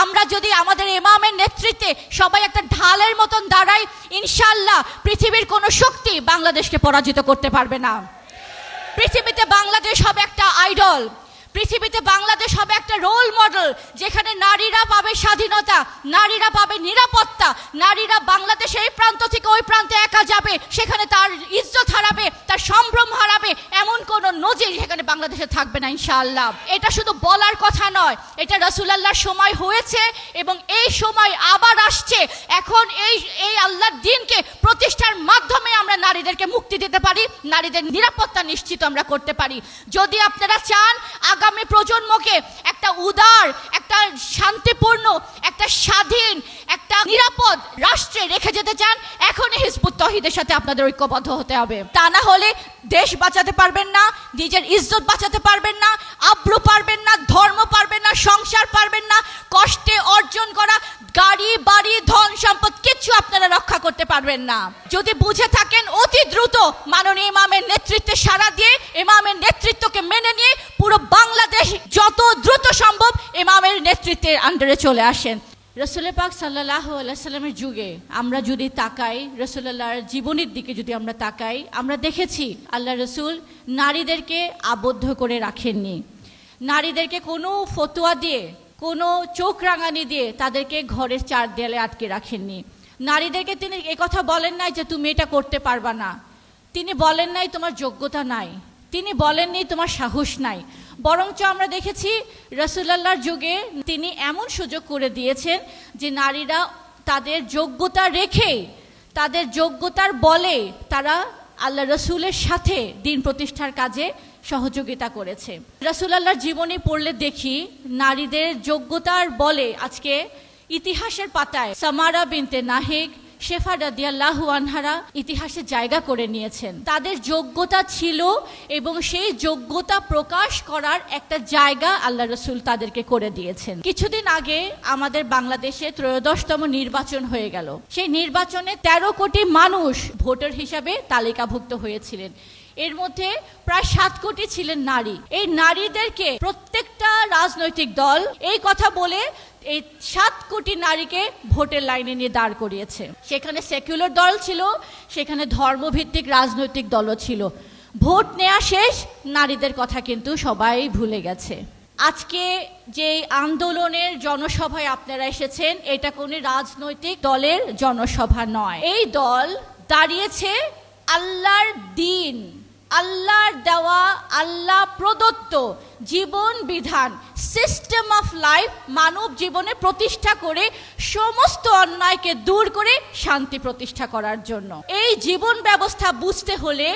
আমরা যদি আমাদের ইমামের নেতৃত্বে সবাই একটা ঢালের মতন দাঁড়াই, ইনশাআল্লাহ পৃথিবীর কোনো শক্তি বাংলাদেশকে পরাজিত করতে পারবে না। পৃথিবীতে বাংলাদেশ হবে একটা আইডল, পৃথিবীতে বাংলাদেশ হবে একটা রোল মডেল, যেখানে নারীরা পাবে স্বাধীনতা, নারীরা পাবে নিরাপত্তা, নারীরা বাংলাদেশে এই প্রান্ত থেকে ওই প্রান্তে একা যাবে, সেখানে তার ইজ্জত হারাবে, তার সম্ভ্রম হারাবে, এমন কোনো নজির সেখানে বাংলাদেশে থাকবে না ইনশাআল্লাহ। এটা শুধু বলার কথা নয়, এটা রাসূলুল্লাহর সময় হয়েছে এবং এই সময় আবার আসছে। এখন এই আল্লাহর দ্বীনকে প্রতিষ্ঠার মাধ্যমে আমরা নারীদেরকে মুক্তি দিতে পারি, নারীদের নিরাপত্তা নিশ্চিত আমরা করতে পারি। যদি আপনারা চান আগামী প্রজন্মকে একটা উদার, একটা শান্তিপূর্ণ, একটা স্বাধীন, একটা নিরাপদ রাষ্ট্রে রেখে যেতে চান, এখনই হিজবুত তৌহিদের সাথে আপনাদের ঐক্যবদ্ধ হতে হবে। তা না হলে দেশ বাঁচাতে পারবেন না, নিজের ইজ্জত বাঁচাতে পারবেন না, আব্রু পারবেন না, ধর্ম পারবেন না, সংসার পারবেন না, কষ্টে অর্জন করা গাড়ি বাড়ি ধন সম্পদ কিচ্ছু আপনারা রক্ষা করতে পারবেন না। যদি বুঝে থাকেন অতি দ্রুত মাননীয় ইমামের নেতৃত্বে সাড়া দিয়ে ইমামের নেতৃত্বকে মেনে নিয়ে পুরো বাংলাদেশ যত দ্রুত সম্ভব ইমামের নেতৃত্বের আন্ডারে চলে আসেন। রাসূল পাক সাল্লাল্লাহু আলাইহি সাল্লামের যুগে আমরা যদি তাকাই, রাসূলুল্লাহর জীবনের দিকে যদি আমরা তাকাই, আমরা দেখেছি আল্লাহ রাসূল নারীদেরকে আবদ্ধ করে রাখেননি। নারীদেরকে কোনো ফতোয়া দিয়ে, কোনো চোখ রাঙানি দিয়ে তাদেরকে ঘরের চার দেয়ালে আটকে রাখেননি। নারীদেরকে তিনি কথা বলেন নাই যে তুমি এটা করতে পারবা না, তিনি বলেন নাই তোমার যোগ্যতা নাই, তিনি বলেননি তোমার সাহস নাই। বরঞ্চ আমরা দেখেছি রাসূলুল্লাহর যুগে তিনি এমন সুযোগ করে দিয়েছেন যে নারীরা তাদের যোগ্যতা রেখে, তাদের যোগ্যতার বলে তারা আল্লাহ রসুলের সাথে দিন প্রতিষ্ঠার কাজে সহযোগিতা করেছে। রাসূলুল্লাহর জীবনী পড়লে দেখি নারীদের যোগ্যতার বলে আজকে ইতিহাসের পাতায় সামারা বিনতে নাহিক, শেফা রাদিয়াল্লাহু আনহারা ইতিহাসে জায়গা করে নিয়েছেন। তাদের যোগ্যতা ছিল এবং সেই যোগ্যতা প্রকাশ করার একটা জায়গা আল্লাহ রসুল তাদেরকে করে দিয়েছেন। কিছুদিন আগে আমাদের বাংলাদেশে ত্রয়োদশতম নির্বাচন হয়ে গেল। সেই নির্বাচনে 13 কোটি মানুষ ভোটার হিসাবে তালিকাভুক্ত হয়েছিলেন। এর মধ্যে প্রায় 7 কোটি ছিলেন নারী। এই নারীদেরকে প্রত্যেকটা রাজনৈতিক দল এই কথা বলে এই 7 কোটি নারীকে ভোটের লাইনে নিয়ে দাঁড় করিয়েছে। সেখানে সেকুলার দল ছিল, সেখানে ধর্মভিত্তিক রাজনৈতিক দলও ছিল। ভোট নেওয়া শেষ, নারীদের কথা কিন্তু সবাই ভুলে গেছে। আজকে যে আন্দোলনের জনসভায় আপনারা এসেছেন, এটা কোনো রাজনৈতিক দলের জনসভা নয়। এই দল দাঁড়িয়েছে আল্লাহর দ্বীন, আল্লাহর দেওয়া, আল্লাহ প্রদত্ত জীবন বিধান, সিস্টেম অফ লাইফ মানব জীবনে প্রতিষ্ঠা করে সমস্ত অন্যায়কে দূর করে শান্তি প্রতিষ্ঠা করার জন্য। এই জীবন ব্যবস্থা বুঝতে হলে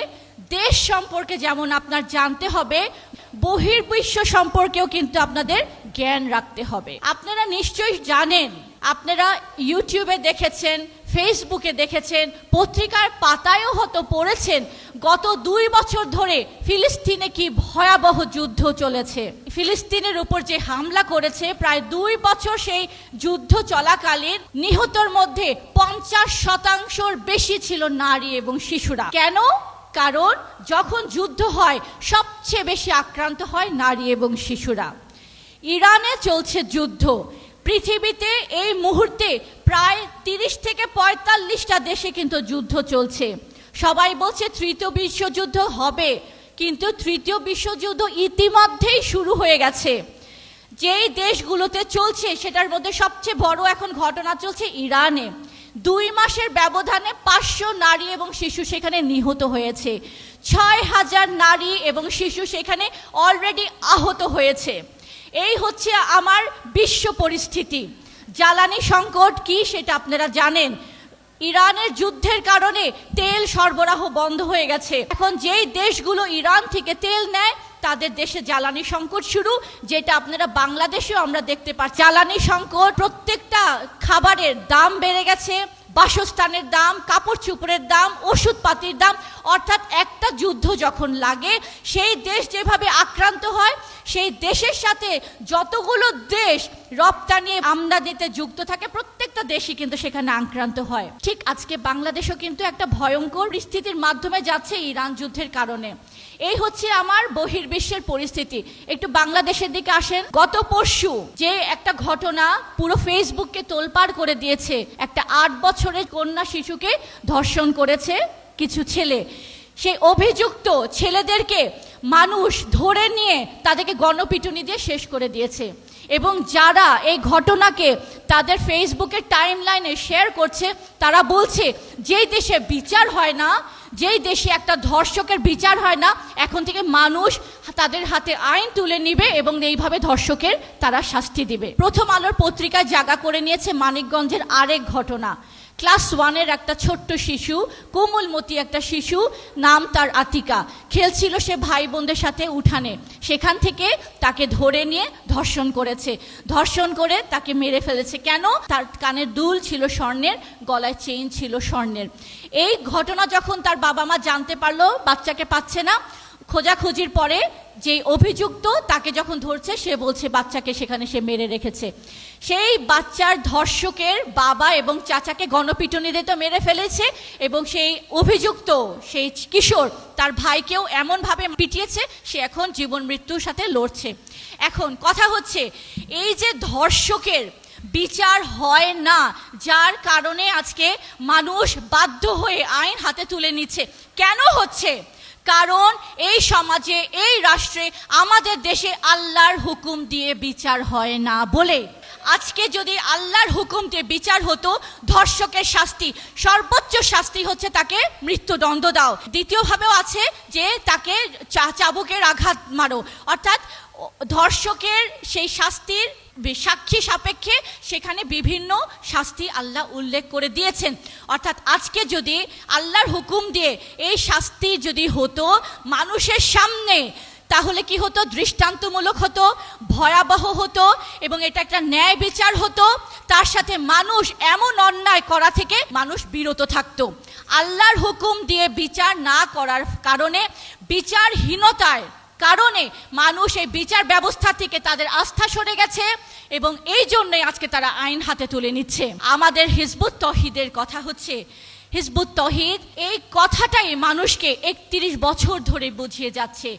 দেশ সম্পর্কে যেমন আপনার জানতে হবে, বহির্বিশ্ব সম্পর্কেও কিন্তু আপনাদের জ্ঞান রাখতে হবে। আপনারা নিশ্চয়ই জানেন, আপনারা ইউটিউবে দেখেছেন, ফেসবুকে দেখেছেন, পত্রিকার পাতায়ও হয়তো পড়েছেন, গত 2 বছর ধরে ফিলিস্তিনে কি ভয়াবহ যুদ্ধ চলেছে। ফিলিস্তিনের উপর যে হামলা করেছে, প্রায় 2 বছর সেই যুদ্ধ চলাকালীন নিহতর মধ্যে 50% বেশি ছিল নারী এবং শিশুরা। কেন? কারণ যখন যুদ্ধ হয় সবচেয়ে বেশি আক্রান্ত হয় নারী এবং শিশুরা। ইরানে চলছে যুদ্ধ। পৃথিবীতে এই মুহূর্তে প্রায় 30 থেকে 45টা দেশে কিন্তু যুদ্ধ চলছে। সবাই বলছে তৃতীয় বিশ্বযুদ্ধ হবে, কিন্তু তৃতীয় বিশ্বযুদ্ধ ইতিমধ্যেই শুরু হয়ে গেছে। যেই দেশগুলোতে চলছে সেটার মধ্যে সবচেয়ে বড় এখন ঘটনা চলছে ইরানে। 2 মাসের ব্যবধানে 500 নারী এবং শিশু সেখানে নিহত হয়েছে। 6000 নারী এবং শিশু সেখানে অলরেডি আহত হয়েছে। এই হচ্ছে আমার বিশ্ব পরিস্থিতি। জ্বালানি সংকট কি সেটা আপনারা জানেন। ইরানের যুদ্ধের কারণে তেল সরবরাহ বন্ধ হয়ে গেছে। এখন যেই দেশগুলো ইরান থেকে তেল নেয় তাদের দেশে জ্বালানি সংকট শুরু, যেটা আপনারা বাংলাদেশেও আমরা দেখতে পাচ্ছি। জ্বালানি সংকট, প্রত্যেকটা খাবারের দাম বেড়ে গেছে, বাসস্থানের দাম, কাপড় চোপড়ের দাম, ওষুধপাতির দাম। অর্থাৎ একটা যুদ্ধ যখন লাগে, সেই দেশ যেভাবে আক্রান্ত হয়, সেই দেশের সাথে যতগুলো দেশ রপ্তানি আমদানিতে যুক্ত থাকে, প্রত্যেকটা প্রত্যেকটা দেশই কিন্তু সেখানে আক্রান্ত হয়। ঠিক আজকে বাংলাদেশও কিন্তু একটা ভয়ঙ্কর পরিস্থিতির মাধ্যমে যাচ্ছে ইরান যুদ্ধের কারণে। এই হচ্ছে আমার বহির্বিশ্বের পরিস্থিতি। একটু বাংলাদেশের দিকে আসেন। গত পরশু যে একটা ঘটনা পুরো ফেসবুককে তোলপাড় করে দিয়েছে, একটা 8 বছরের কন্যা শিশুকে ধর্ষণ করেছে কিছু ছেলে। সেই অভিযুক্ত ছেলেদেরকে মানুষ ধরে নিয়ে তাদেরকে গণপিটুনি দিয়ে শেষ করে দিয়েছে, এবং যারা এই ঘটনাকে তাদের ফেসবুকের টাইমলাইনে শেয়ার করছে তারা বলছে যেই দেশে বিচার হয় না, যেই দেশে একটা ধর্ষকের বিচার হয় না, এখন থেকে মানুষ তাদের হাতে আইন তুলে নিবে এবং এইভাবে ধর্ষকের তারা শাস্তি দিবে। প্রথম আলোর পত্রিকায় জায়গা করে নিয়েছে মানিকগঞ্জের আরেক ঘটনা। ক্লাস 1-এর একটা ছোট্ট শিশু, কোমলমতি একটা শিশু, নাম তার আতিকা, খেলছিল সে ভাই বোনদের সাথে উঠানে। সেখান থেকে তাকে ধরে নিয়ে ধর্ষণ করেছে, ধর্ষণ করে তাকে মেরে ফেলেছে। কেন? তার কানের দুল ছিল স্বর্ণের, গলায় চেইন ছিল স্বর্ণের। এই ঘটনা যখন তার বাবা মা জানতে পারলো বাচ্চাকে পাচ্ছে না, খোঁজাখুঁজির পরে যে অভিযুক্ত তাকে যখন ধরছে সে বলছে বাচ্চাকে সেখানে সে মেরে রেখেছে। সেই বাচ্চার ধর্ষকের বাবা এবং চাচাকে গণপিটুনি দিয়ে মেরে ফেলেছে, এবং সেই অভিযুক্ত সেই কিশোর তার ভাইকেও এমনভাবে পিটিয়েছে সে এখন জীবন মৃত্যুর সাথে লড়ছে। এখন কথা হচ্ছে এই যে ধর্ষকের বিচার হয় না, যার কারণে আজকে মানুষ বাধ্য হয়ে আইন হাতে তুলে নিচ্ছে। কেন হচ্ছে? কারণ এই সমাজে, এই রাষ্ট্রে, আমাদের দেশে আল্লাহর হুকুম দিয়ে বিচার হয় না বলে। আজকে যদি আল্লাহর হুকুম দিয়ে বিচার হতো, ধর্ষকের শাস্তি, সর্বোচ্চ শাস্তি হচ্ছে তাকে মৃত্যুদণ্ড দাও। দ্বিতীয়ভাবেও আছে যে তাকে চাবুকের আঘাত মারো, অর্থাৎ ধর্ষকের সেই শাস্তির সাক্ষী সাপেক্ষে সেখানে বিভিন্ন শাস্তি আল্লাহ উল্লেখ করে দিয়েছেন। অর্থাৎ আজকে যদি আল্লাহর হুকুম দিয়ে এই শাস্তি যদি হতো মানুষের সামনে, তাহলে কি হতো? দৃষ্টান্তমূলক হতো, ভয়াবহ হতো, এবং এটা একটা ন্যায় বিচার হতো। তার সাথে মানুষ এমন অন্যায় করা থেকে মানুষ বিরত থাকতো। আল্লাহর হুকুম দিয়ে বিচার না করার কারণে, বিচারহীনতার কারণে মানুষ এই বিচার ব্যবস্থা থেকে তাদের আস্থা সরে গেছে, এবং এই জন্যই আজকে তারা আইন হাতে তুলে নিচ্ছে। আমাদের হিজবুত তৌহিদের কথা হচ্ছে, হিজবুত তৌহিদ এই কথাটাই মানুষকে 31 বছর ধরে বুঝিয়ে যাচ্ছে।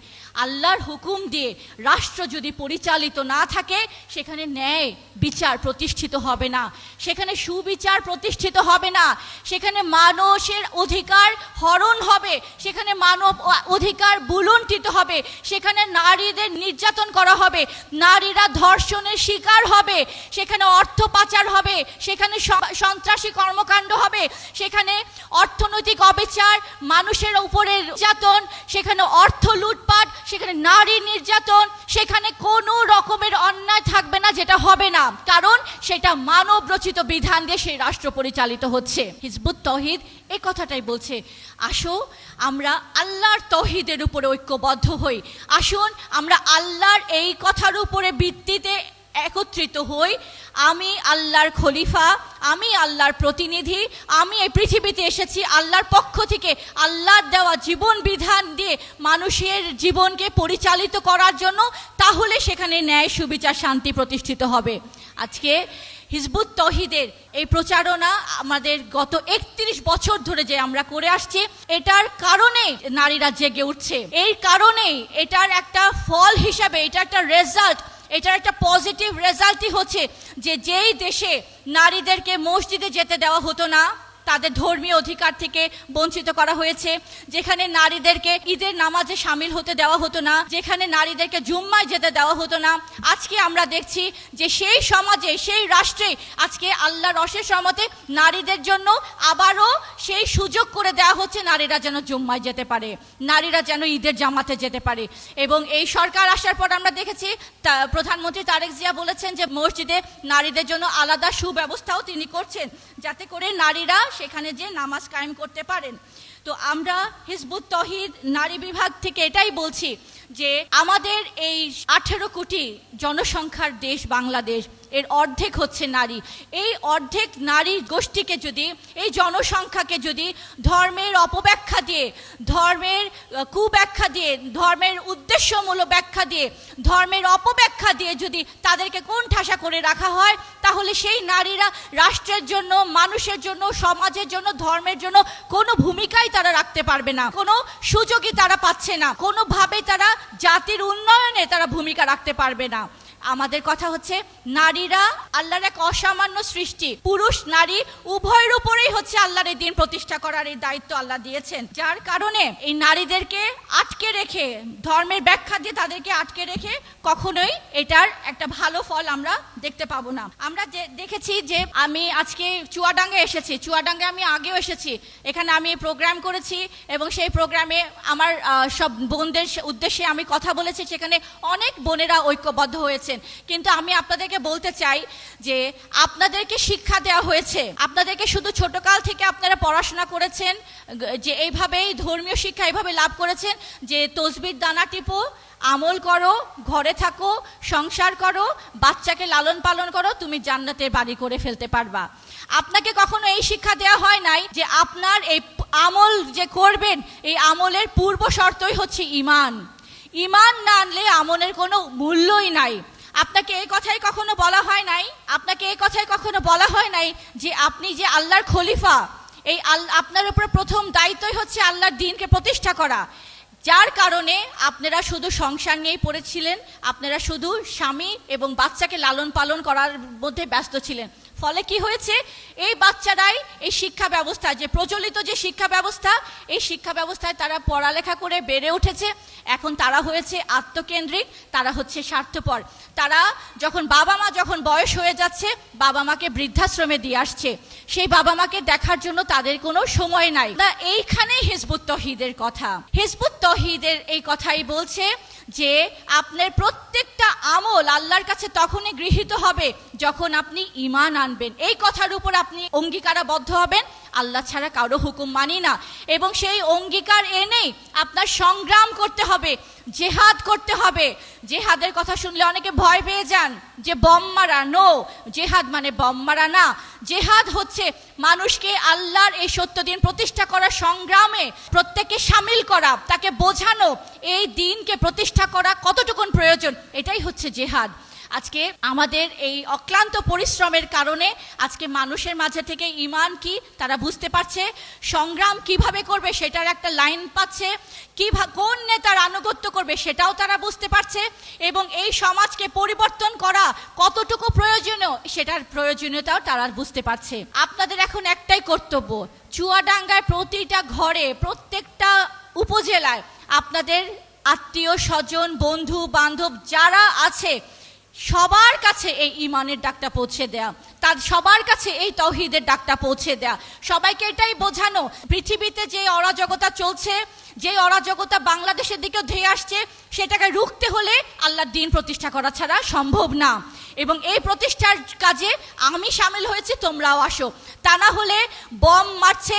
আল্লাহর হুকুম দিয়ে রাষ্ট্র যদি পরিচালিত না থাকে, সেখানে ন্যায় বিচার প্রতিষ্ঠিত হবে না, সেখানে সুবিচার প্রতিষ্ঠিত হবে না, সেখানে মানুষের অধিকার হরণ হবে, সেখানে মানব অধিকার বুলুণ্ঠিত হবে, সেখানে নারীদের নির্যাতন করা হবে, নারীরা ধর্ষণের শিকার হবে, সেখানে অর্থ পাচার হবে, সেখানে সন্ত্রাসী কর্মকাণ্ড হবে, সেখানে অর্থনৈতিক অবিচার, মানুষের উপরে নির্যাতন, সেখানে অর্থ লুটপাট, সেখানে নারী নির্যাতন, সেখানে কোনো রকমের অন্যায় থাকবে না যেটা হবে না, কারণ সেটা মানব রচিত বিধান দিয়ে সেই রাষ্ট্র পরিচালিত হচ্ছে। হিজবুত তৌহিদ এই কথাটাই বলছে, আসো আমরা আল্লাহর তৌহিদের উপরে ঐক্যবদ্ধ হই, আসুন আমরা আল্লাহর এই কথার উপরে ভিত্তিতে একত্রিত হই। আমি আল্লাহর খলিফা, আমি আল্লাহর প্রতিনিধি, আমি এই পৃথিবীতে এসেছি আল্লাহর পক্ষ থেকে, আল্লাহর দেওয়া জীবন বিধান দিয়ে মানুষের জীবনকে পরিচালিত করার জন্য, তাহলে সেখানে ন্যায় সুবিচার শান্তি প্রতিষ্ঠিত হবে। আজকে হিজবুত তৌহিদের এই প্রচারণা আমাদের গত 31 বছর ধরে যে আমরা করে আসছি, এটার কারণে নারীরা জেগে উঠছে। এই কারণেই এটার একটা ফল হিসাবে, এটা একটা রেজাল্ট, এটার একটা পজিটিভ রেজাল্টই হচ্ছে যে যেই দেশে নারীদেরকে মসজিদে যেতে দেওয়া হতো না, তাদের ধর্মীয় অধিকার থেকে বঞ্চিত করা হয়েছে, যেখানে নারীদেরকে ঈদের নামাজে সামিল হতে দেওয়া হতো না, যেখানে নারীদেরকে জুম্মায় যেতে দেওয়া হতো না, আজকে আমরা দেখছি যে সেই সমাজে, সেই রাষ্ট্রে আজকে আল্লাহর অশেষ রহমতে নারীদের জন্য আবারও সেই সুযোগ করে দেওয়া হচ্ছে, নারীরা যেন জুম্মায় যেতে পারে, নারীরা যেন ঈদের জামাতে যেতে পারে। এবং এই সরকার আসার পর আমরা দেখেছি প্রধানমন্ত্রী তারেক জিয়া বলেছেন যে মসজিদে নারীদের জন্য আলাদা সুব্যবস্থাও তিনি করছেন, যাতে করে নারীরা সেখানে যে নামাজ কায়েম করতে পারেন। তো আমরা হিজবুত তৌহিদ নারী বিভাগ থেকে এটাই বলছি যে আমাদের এই 18 কোটি জনসংখ্যার দেশ বাংলাদেশ, এর অর্ধেক হচ্ছে নারী। এই অর্ধেক নারী গোষ্ঠীকে যদি, এই জনসংখ্যাকে যদি ধর্মের অপব্যাখ্যা দিয়ে, ধর্মের কুব্যাখ্যা দিয়ে, ধর্মের উদ্দেশ্যমূলক ব্যাখ্যা দিয়ে, ধর্মের অপব্যাখ্যা দিয়ে যদি তাদেরকে কোণঠাসা করে রাখা হয়, তাহলে সেই নারীরা রাষ্ট্রের জন্য, মানুষের জন্য, সমাজের জন্য, ধর্মের জন্য কোনো ভূমিকাই তারা রাখতে পারবে না, কোনো সুযোগই তারা পাচ্ছে না, কোনোভাবে তারা জাতির উন্নয়নে তারা ভূমিকা রাখতে পারবে না। আমাদের কথা হচ্ছে নারীরা আল্লাহর এক অসামান্য সৃষ্টি, পুরুষ নারী উভয়ের উপরেই হচ্ছে আল্লাহর এই দিন প্রতিষ্ঠা করার এই দায়িত্ব আল্লাহ দিয়েছেন। যার কারণে এই নারীদেরকে আটকে রেখে, ধর্মের ব্যাখ্যা দিয়ে তাদেরকে আটকে রেখে কখনোই এটার একটা ভালো ফল আমরা দেখতে পাবো না। আমরা দেখেছি যে আমি আজকে চুয়াডাঙ্গায় এসেছি, চুয়াডাঙ্গায় আমি আগেও এসেছি, এখানে আমি প্রোগ্রাম করেছি এবং সেই প্রোগ্রামে আমার সব বোনদের উদ্দেশ্যে আমি কথা বলেছি, সেখানে অনেক বোনেরা ঐক্যবদ্ধ হয়েছে। কিন্তু আমি আপনাদেরকে বলতে চাই যে আপনাদেরকে শিক্ষা দেওয়া হয়েছে, আপনাদেরকে শুধু ছোটকাল থেকে আপনারা পড়াশোনা করেছেন যে এইভাবেই ধর্মীয় শিক্ষা এইভাবে লাভ করেছেন যে তসবির দানা টিপো, আমল করো, ঘরে থাকো, সংসার করো, বাচ্চাকে লালন পালন করো, তুমি জান্নাতের বাড়ি করে ফেলতে পারবা। আপনাকে কখনো এই শিক্ষা দেওয়া হয় নাই যে আপনার এই আমল যে করবেন, এই আমলের পূর্ব শর্তই হচ্ছে ঈমান। ঈমান না আনলে আমলের কোনো মূল্যই নাই। আপনাকে এই কথাই কখনো বলা হয় নাই, আপনাকে এই কথাই কখনো বলা হয় নাই যে আপনি যে আল্লাহর খলিফা, এই আপনার উপরে প্রথম দায়িত্বই হচ্ছে আল্লাহর দ্বীনকে প্রতিষ্ঠা করা। যার কারণে আপনারা শুধু সংসার নিয়েই পড়েছিলেন, আপনারা শুধু স্বামী এবং বাচ্চাকে লালন পালন করার মধ্যে ব্যস্ত ছিলেন। ফলে কি হয়েছে, এই বাচ্চারাই এই শিক্ষা ব্যবস্থা, যে প্রচলিত যে শিক্ষা ব্যবস্থা, এই শিক্ষা ব্যবস্থায় তারা পড়ালেখা করে বেড়ে উঠেছে। এখন তারা হয়েছে আত্মকেন্দ্রিক, তারা হচ্ছে স্বার্থপর। তারা যখন বাবা মা যখন বয়স হয়ে যাচ্ছে, বাবা মাকে বৃদ্ধাশ্রমে দিয়ে আসছে, সেই বাবা মাকে দেখার জন্য তাদের কোনো সময় নাই। না, এইখানেই হিজবুত তৌহিদের কথা। হিজবুত তৌহিদের এই কথাই বলছে যে আপনার প্রত্যেকটা আমল আল্লাহর কাছে তখনই গৃহীত হবে যখন আপনি ঈমান আনবেন। এই কথার উপর আপনি অঙ্গীকারাবদ্ধ হবেন, আল্লাহ ছাড়া কারো হুকুম মানি না, এবং সেই অঙ্গীকার এনেই আপনার সংগ্রাম করতে হবে, জেহাদ করতে হবে। জেহাদের কথা শুনলে অনেকে ভয় পেয়ে যান যে বম মারা। নো, জেহাদ মানে বম মারা না। জেহাদ হচ্ছে মানুষকে আল্লাহর এই সত্য দিন প্রতিষ্ঠা করার সংগ্রামে প্রত্যেককে সামিল করা, তাকে বোঝানো এই দিনকে প্রতিষ্ঠা করা কতটুকুন প্রয়োজন, এটাই হচ্ছে জেহাদ। আজকে আমাদের এই অক্লান্ত পরিশ্রমের কারণে আজকে মানুষের মাঝে থেকে ঈমান কি তারা বুঝতে পারছে, সংগ্রাম কিভাবে করবে সেটার একটা লাইন পাচ্ছে, কোন নেতার আনুগত্য করবে সেটাও তারা বুঝতে পারছে, এবং এই সমাজকে পরিবর্তন করা কতটুকু প্রয়োজনীয় সেটার প্রয়োজনীয়তাও তারা বুঝতে পারছে। আপনাদের এখন একটাই কর্তব্য, চুয়াডাঙ্গায় প্রতিটা ঘরে, প্রত্যেকটা উপজেলায় আপনাদের আত্মীয় স্বজন, বন্ধু বান্ধব যারা আছে সবার কাছে এই ঈমানের ডাকটা পৌঁছে দেয়া, তার সবার কাছে এই তাওহীদের ডাকটা পৌঁছে দেয়া, সবাইকে এটাই বোঝানো পৃথিবীতে যে অরাজকতা চলছে, যে অরাজকতা বাংলাদেশের দিকেও ধেয়ে আসছে, সেটাকে রুখতে হলে আল্লাহর দ্বীন প্রতিষ্ঠা করা ছাড়া সম্ভব না। এবং এই প্রতিষ্ঠার কাজে আমি সামিল হয়েছি, তোমরাও আসো। তা না হলে বম মারছে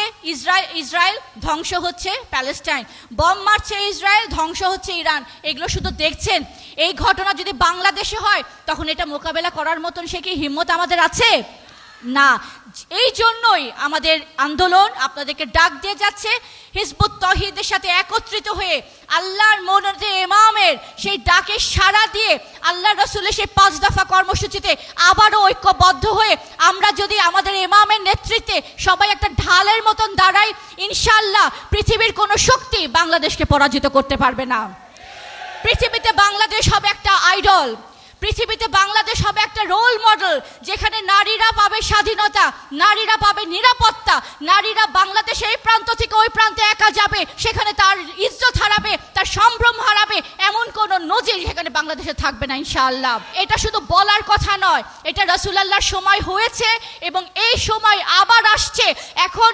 ইসরায়েল, ধ্বংস হচ্ছে প্যালেস্টাইন, বম মারছে ইসরায়েল, ধ্বংস হচ্ছে ইরান। এগুলো শুধু দেখছেন। এই ঘটনা যদি বাংলাদেশে হয় তখন এটা মোকাবেলা করার মতন সে কি হিম্মত আমাদের আছে? না। এই জন্যই আমাদের আন্দোলন আপনাদেরকে ডাক দিয়ে যাচ্ছে, হিজবুত তৌহিদের সাথে একত্রিত হয়ে আল্লাহর মনোনীত ইমামের সেই ডাকে সাড়া দিয়ে আল্লাহ রসুলের সেই 5 দফা কর্মসূচিতে আবারও ঐক্যবদ্ধ হয়ে আমরা যদি আমাদের ইমামের নেতৃত্বে সবাই একটা ঢালের মতন দাঁড়াই, ইনশাআল্লাহ পৃথিবীর কোনো শক্তি বাংলাদেশকে পরাজিত করতে পারবে না। পৃথিবীতে বাংলাদেশ হবে একটা আইডল, পৃথিবীতে বাংলাদেশ হবে একটা রোল মডেল, যেখানে নারীরা পাবে স্বাধীনতা, নারীরা পাবে নিরাপত্তা, নারীরা বাংলাদেশে এই প্রান্ত থেকে ওই প্রান্তে একা যাবে, সেখানে তার ইজ্জত হারাবে, তার সম্ভ্রম হারাবে, এমন কোন নজির সেখানে বাংলাদেশে থাকবে না ইনশাআল্লাহ। এটা শুধু বলার কথা নয়, এটা রাসূলুল্লাহর সময় হয়েছে এবং এই সময় আবার আসছে। এখন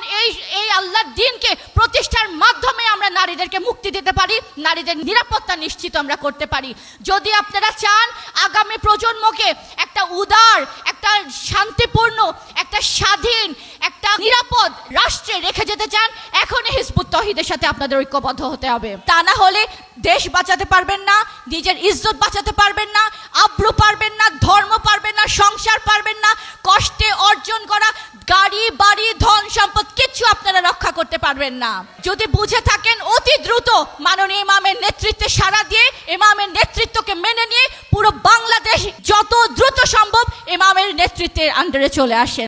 এই আল্লাহর দ্বীনকে প্রতিষ্ঠার মাধ্যমে আমরা নারীদেরকে মুক্তি দিতে পারি, নারীদের নিরাপত্তা নিশ্চিত আমরা করতে পারি। যদি আপনারা চান আগামী প্রজন্মকে একটা উদার, একটা শান্তিপূর্ণ, একটা স্বাধীন, একটা নিরাপদ রাষ্ট্রে রেখে যেতে চান, এখনই হিজবুত তৌহিদের সাথে আপনাদের ঐক্যবদ্ধ হতে হবে। তা না হলে দেশ বাঁচাতে পারবেন না, নিজের ইজ্জত বাঁচাতে পারবেন না, আব্রু পারবেন না, ধর্ম পারবেন না, সংসার পারবেন না, কষ্টে অর্জন করা গাড়ি বাড়ি ধন সম্পদ কিচ্ছু আপনারা রক্ষা করতে পারবেন না। যদি বুঝে থাকেন অতি দ্রুত মাননীয় ইমামের নেতৃত্বে সাড়া দিয়ে ইমামের নেতৃত্বকে মেনে নিয়ে পুরো বাংলাদেশ যত দ্রুত সম্ভব ইমামের নেতৃত্বের আন্ডারে চলে আসেন।